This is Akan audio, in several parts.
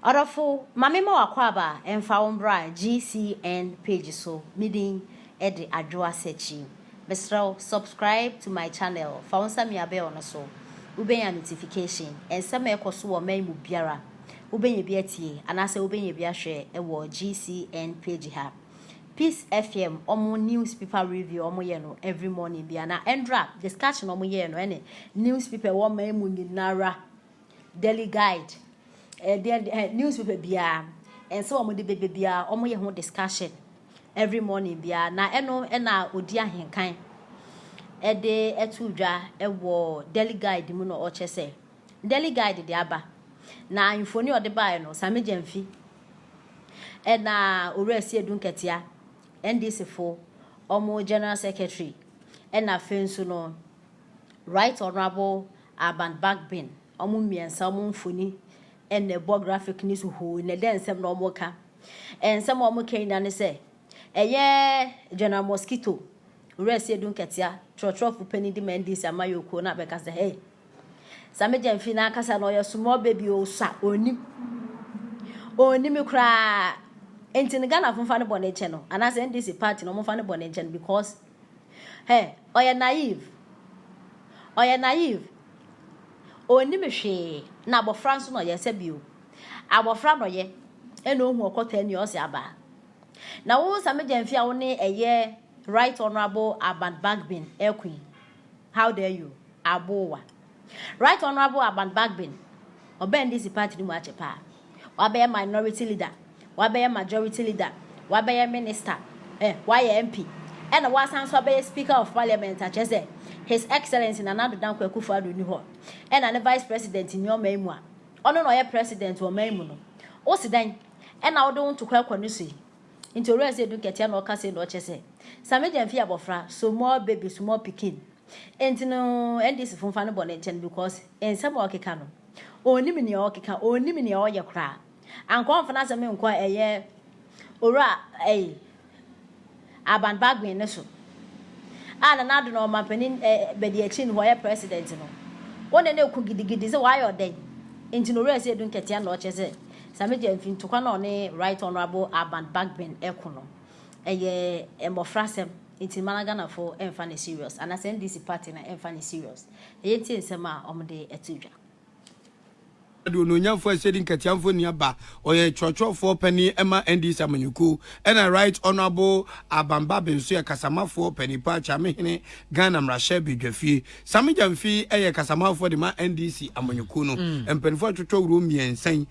Orofo, mamema wakwaba emfa umbra GCN page so meeting edi adwoa sechi. Besra subscribe to my channel. Faunsa mi abe ono so. Ubenya notification. Ensema ekoso wo man mu biara. Ubenye bi atie anase ubenye bi ahwe ewo GCN page ha. Peace FM omo newspaper review omo ye no every morning bia na endra discussion omo ye no ene newspaper wo man mu nyinara daily guide newspaper bia and so omo de bebe bia omo ye ho discussion every morning bia na eno na odi ahenkan de etudwa ewo daily guide mu no o chese daily guide de aba na infoni ode bae no Sammy Jamfi na Asiedu Nkatie NDC for omo general secretary na fensu no right honorable Alban backbin omo miensa omo mfoni and the graphic news who in the dance no more ka and some omo kan na ne say general mosquito Asiedu Nkatie trotrofu penny di mendis amayoko na beka say hey Sammy Jamfi na kasa no your small baby o sa onim kra enti ne Ghana fonfa ne bone che no ana say NDC party no mo fa ne bone che because hey oya naive onim hwe na abofra nso no ye se bio abofra no ye e no hu okota ani o se aba na wo Sammy Jamfi a wo ne right honorable Alban backbin queen how dare you abowa right honorable Alban backbin obe NDC party ni mu achepa wabe minority leader wabe majority leader wabe minister MP and wasan so be speaker of parliament achese his excellency Nana Dankwa Akufo-Addo ni ho and vice president ni o maimu a ono no ye president o maimu no o sidan and na wo don to kwa no so into Asiedu Nkatie na o kase no chese Sammy Jamfi abofra so more baby small pikin enti no NDC fonfa no bonenten because ensem o keka no onim ni o keka onim ni o ye kra ankon fana Sammy nko ora Alban bagbin ne so ana na do no mampanin bedi achi ni ho ye president no wona na ku gidigidi se wa yo den enti no Asiedu Nkatie na o chese Sammy Jamfi ntokwa na ne right honorable Alban bagbin no emofrasem enti managana for enfane serious and as NDC party na enfane serious yenti nsema omde etudwa do no nyamfo Asiedu Nkatie amfo ni aba oye churchofo pani ema NDC amanyuku and right honorable Alban bagbin so ye kasamafo pani pa chamehene Ghana mrahye bedwafie Sammy Jamfi kasamafo de ma NDC amanyuku no empanifo twotwo wuro miensan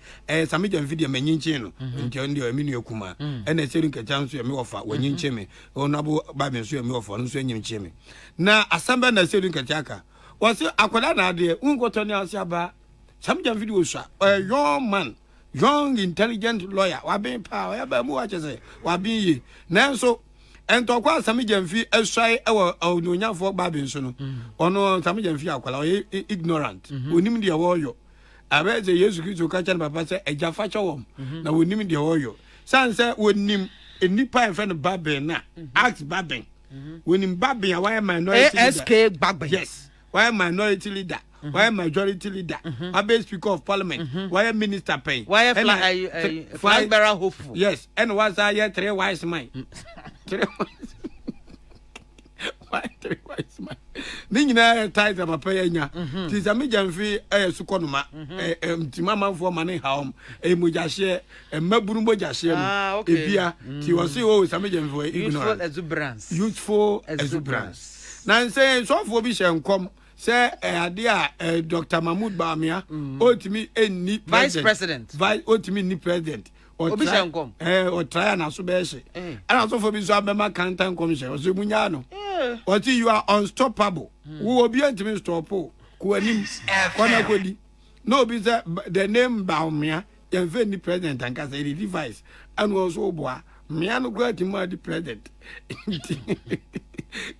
Sammy Jamfi de manyinche no nti on de aminu ekuma and Asiedu Nkatie so ye me wofa wanyinche me honorable bagbin so ye me wofa no so anyinche me na asamba na Asiedu Nkatie aka wose akoda na ade unkoto ni asiaba Sammy Jamfi was a young man, young intelligent lawyer. Wabin power, wabin mu achese, wabin ye. Now so, and to kwa Sammy Jamfi shy our no for babbing sono. Ono Sammy Jamfi akwala ignorant. Unim the warrior. I read the years to catch and papa say a jafacha wom. Now we nim the warrior. San say we nim a nipa and friend of babbing na. Ask babbing. When in babbing, why minority SK babbing. Yes. Why minority leader? Why majority leader? Why speaker of parliament? Why minister pay? Why flag bearer hopeful? Yes, and was I 3 wise men? 3 wise men. Nina ties of a payanya. Tis a medium fee a sukonuma, Timama for money home, a mujashe, a mabumbo jashe, a beer. She was always a medium for ignorant exuberance. Useful exuberance. Now say so for vision come. Say idea Dr. Mahmoud Bamia ultimate any vice president ultimate ni president or try na so be she and also for be so abema canton commission o so munya no what you are unstoppable who will be ultimate stop ko anim kona kodi no be say the name Bamia you ni president and can say the device and also boa me no go to the president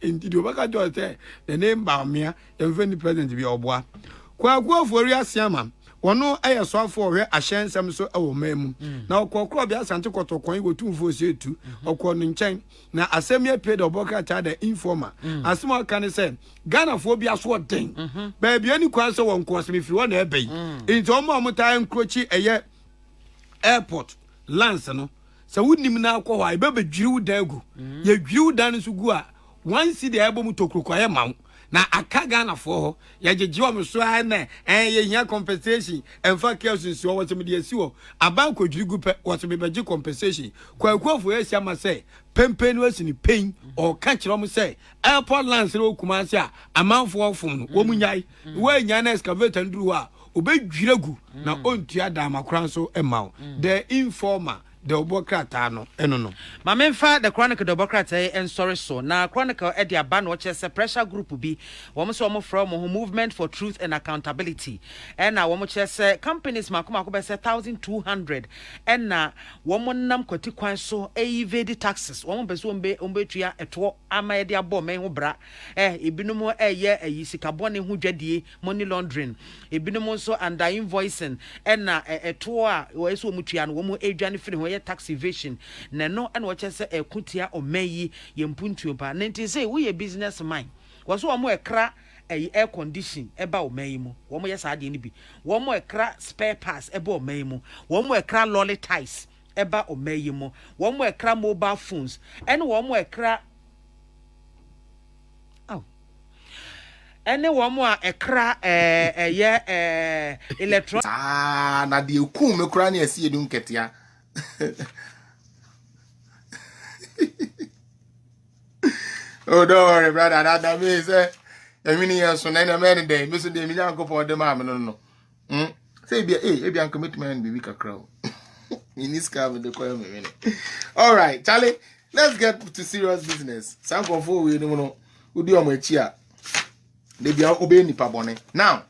indeed obaka do say the name Bamia the president be oboa kwa for Asiama wono so afọ hwe ahyensem so ewo mamu na okokro bia asante kotokon go tumfo setu okọ no nchen na asemia paid oboka ta the informer asema kan say Ghana fo bia so den ba bia ni kwa so won ko asemi firi wona ebe yi nti omo omuta enkrochi airport lance no so wonim na akọ ho be dwiru dagu ye dwiru dan so gu a once the able to krokoye ma na aka Ghana for ho ye gege o so na ye hia compensation emfa cases so what me dey asi ho aban ko dwiru gu pe what me beje compensation kwakuafo ye sia ma say pempe no asi ni pain or ka kire mo say airport lance no kuma sia amanfo ofum no wo munyai wo nya na excavator nduru a obedwiragu na ontua da makran so emaw the informer the obokrata no eno no ma memfa the chronicle the obokrata and sorry so na chronicle e dia ban wo chese pressure group bi wo so mo from movement for truth and accountability and na wo mo chese companies makoma be say 1200 and na wo mo nam kwati kwan so evade taxes wo mo be so ombe tua eto ama e dia bo men ho bra ebinum ye ayisikabone ho dwadie money laundering ebinum so under invoicing and na eto a wo so mo tua no wo mo edwane firi ho tax evasion na no and what say ekutia omeyi ye mpuntuo pa na nti say we business man wo so mo ekra air condition eba omeyi mu wo mo yesa ade ni bi wo mo ekra spare parts eba omeyi mu wo mo ekra lolly ties eba omeyi mu wo mo ekra mobile phones and wo mo ekra ene wo mo ekra electronic na de eku me kura na Asiedu Nkatie oh, don't worry, brother. That means, I mean, you're so many men day. Miss the million go for the mom. No. Say, be a commitment, be weak a crowd. In this car with the coil. All right, Charlie, let's get to serious business. Some of we don't know who do my cheer. They be obeying the pabone. Now,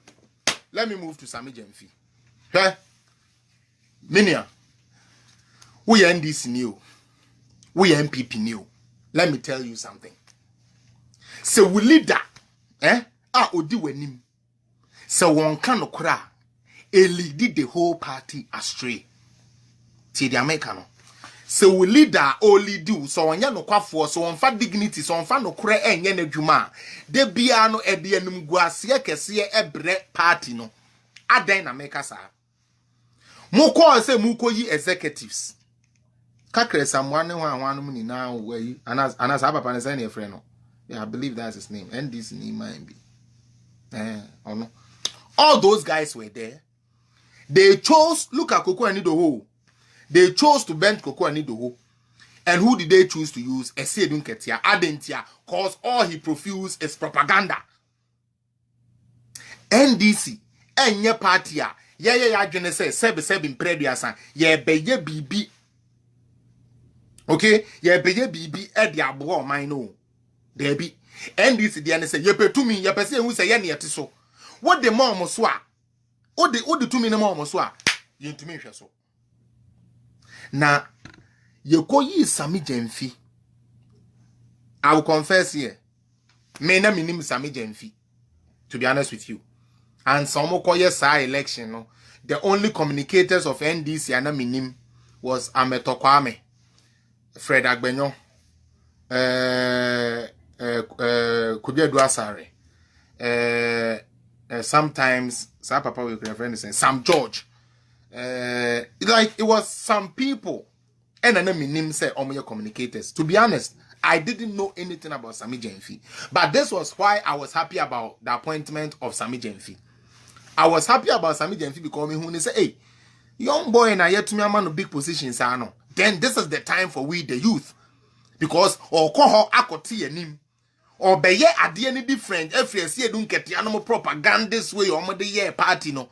let me move to Sammy Jemfi. Hey, Minia. We NDC new. We MPP new. Let me tell you something. So we leader, odi wenim. So one can okra, lead the whole party astray. See the American. So we leader only do so on no kwafo so on fa dignity so on fa no kra enye na dwuma. De bia no e de anum guase kese ebre party no. Adan na make sa. Mo call say mu koyi executives. Kakre someone one ni now we anas papa na say na friend no. Yeah, I believe that's his name. And this name might be. Oh no. All those guys were there. They chose look at Koko Anidoho. They chose to bend Koko Anidoho. And who did they choose to use? Asiedu Nkatie, Adentia, cause all he profused is propaganda. NDC, enye party ya adwene say sebe imprediasa, ye beye bibi. Okay, ye beye bibi e di abo man no. There be NDC the say ye pe to me ye pe say who say ye na so. What the mom so a? What the to me no mom so a? Ye ntumi hwe so. Na ye koyi Sammy Jemfi. I will confess here. Me na minim Sammy Jemfi. To be honest with you. And some koye sa election no. The only communicators of NDC and minim was Ameto Kwame, Fred Agbenyo, Kujedu Asare. Sometimes some papa will refer to Sam George. Like it was some people and then name say omoye communicators. To be honest, I didn't know anything about Sammy Jemfi. But this was why I was happy about the appointment of Sammy Jemfi. I was happy about Sammy Jemfi because me who say, hey, young boy and I yet to me a man of big positions, then this is the time for we the youth. Because or call akoti enim or be ye ade any different if you see Asiedu Nkatie no propaganda this way or the year party no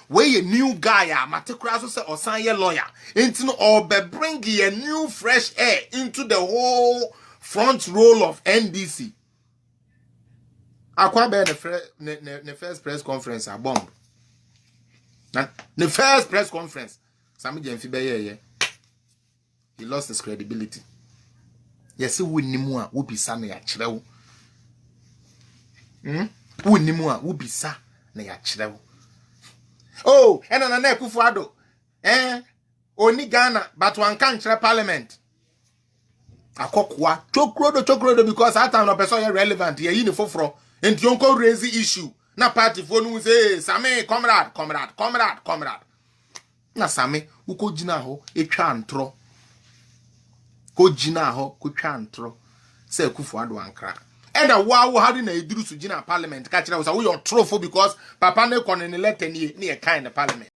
where a new guy matekura so say osan ye lawyer into no or be bring a new fresh air into the whole front row of NDC. Akwa be the first press conference a bomb. The first press conference Sammy Jemfi be ye he lost his credibility. Yes, we nimu a wo bisa na ya kire wo. Wo nimu a wo bisa na ya kire wo. Oh, ena na Akufo-Addo. Oni Ghana but one can kire parliament. Akokwa chokrodo because that time no person is relevant here in foforo. Enti onko raise issue. Na party for no say Sammy comrade. na Sammy uko jina ho etwa antro ko jina ho ko twa antro se kufu ado ankra and wo had na eduru su jina parliament ka kira wo say wo your trofo because papa ne kon ne letter ni e kind parliament